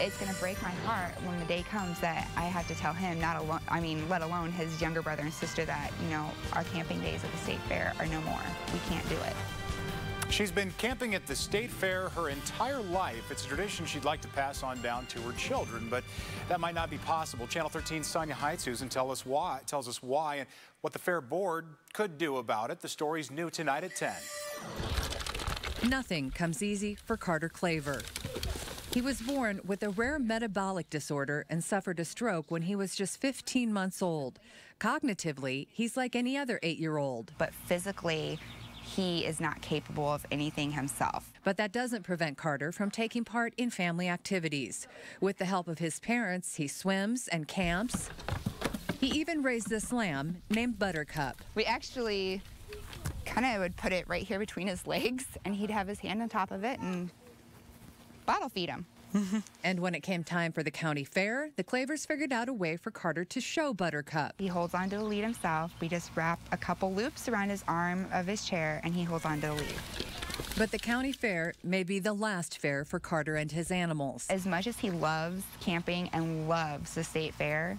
It's going to break my heart when the day comes that I have to tell him, not alone, let alone his younger brother and sister, that, our camping days at the state fair are no more. We can't do it. She's been camping at the state fair her entire life. It's a tradition she'd like to pass on down to her children, but that might not be possible. Channel 13's Sonia Heitzusen tells us why and what the fair board could do about it. The story's new tonight at 10. Nothing comes easy for Carter Claver. He was born with a rare metabolic disorder and suffered a stroke when he was just 15 months old. Cognitively, he's like any other 8-year-old. But physically, he is not capable of anything himself. But that doesn't prevent Carter from taking part in family activities. With the help of his parents, he swims and camps. He even raised this lamb named Buttercup. We actually kind of would put it right here between his legs, and he'd have his hand on top of it and bottle feed him. And when it came time for the county fair, the Clavers figured out a way for Carter to show Buttercup. He holds onto the lead himself. We just wrap a couple loops around his arm of his chair, and he holds onto the lead. But the county fair may be the last fair for Carter and his animals. As much as he loves camping and loves the state fair,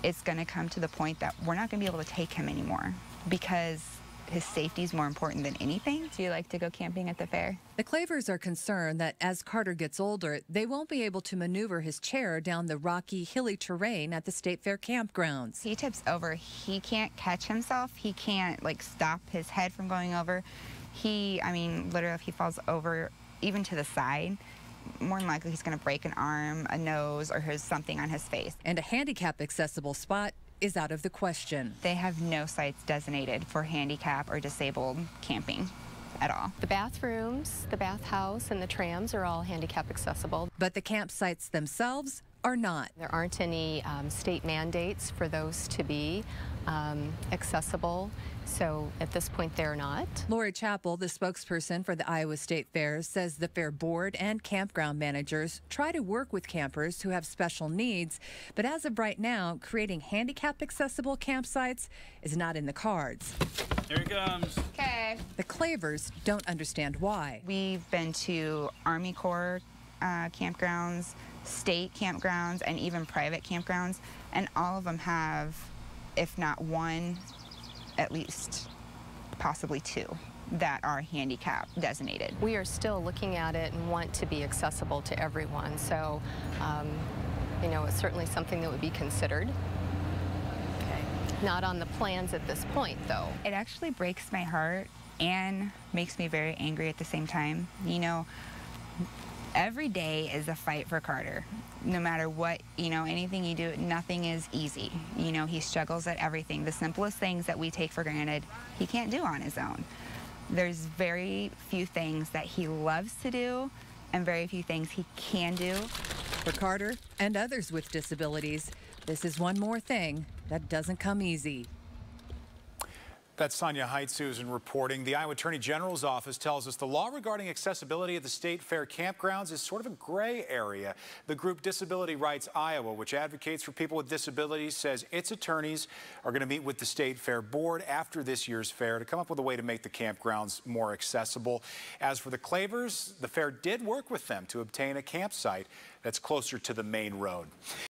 it's going to come to the point that we're not going to be able to take him anymore because his safety is more important than anything. Do you like to go camping at the fair? The Clavers are concerned that as Carter gets older, they won't be able to maneuver his chair down the rocky, hilly terrain at the state fair campgrounds. He tips over. He can't catch himself. He can't, stop his head from going over. Literally, if he falls over, even to the side, more than likely he's going to break an arm, a nose, or something on his face. And a handicap accessible spot is out of the question. They have no sites designated for handicap or disabled camping at all. The bathrooms, the bathhouse, and the trams are all handicap accessible. But the campsites themselves are not. There aren't any state mandates for those to be accessible, so at this point they're not. Lori Chappell, the spokesperson for the Iowa State Fair, says the fair board and campground managers try to work with campers who have special needs, but as of right now, creating handicap accessible campsites is not in the cards. Here he comes. Okay. The Clavers don't understand why. We've been to Army Corps campgrounds, state campgrounds, and even private campgrounds, and all of them have, if not one, at least possibly two that are handicap designated. We are still looking at it and want to be accessible to everyone, so it's certainly something that would be considered. Not on the plans at this point, though. It actually breaks my heart and makes me very angry at the same time. Every day is a fight for Carter. No matter what, anything you do, nothing is easy. He struggles at everything. The simplest things that we take for granted, he can't do on his own. There's very few things that he loves to do and very few things he can do. For Carter and others with disabilities, this is one more thing that doesn't come easy. That's Sonia Heitzusen reporting. The Iowa Attorney General's office tells us the law regarding accessibility at the state fair campgrounds is sort of a gray area. The group Disability Rights Iowa, which advocates for people with disabilities, says its attorneys are going to meet with the state fair board after this year's fair to come up with a way to make the campgrounds more accessible. As for the Clavers, the fair did work with them to obtain a campsite that's closer to the main road.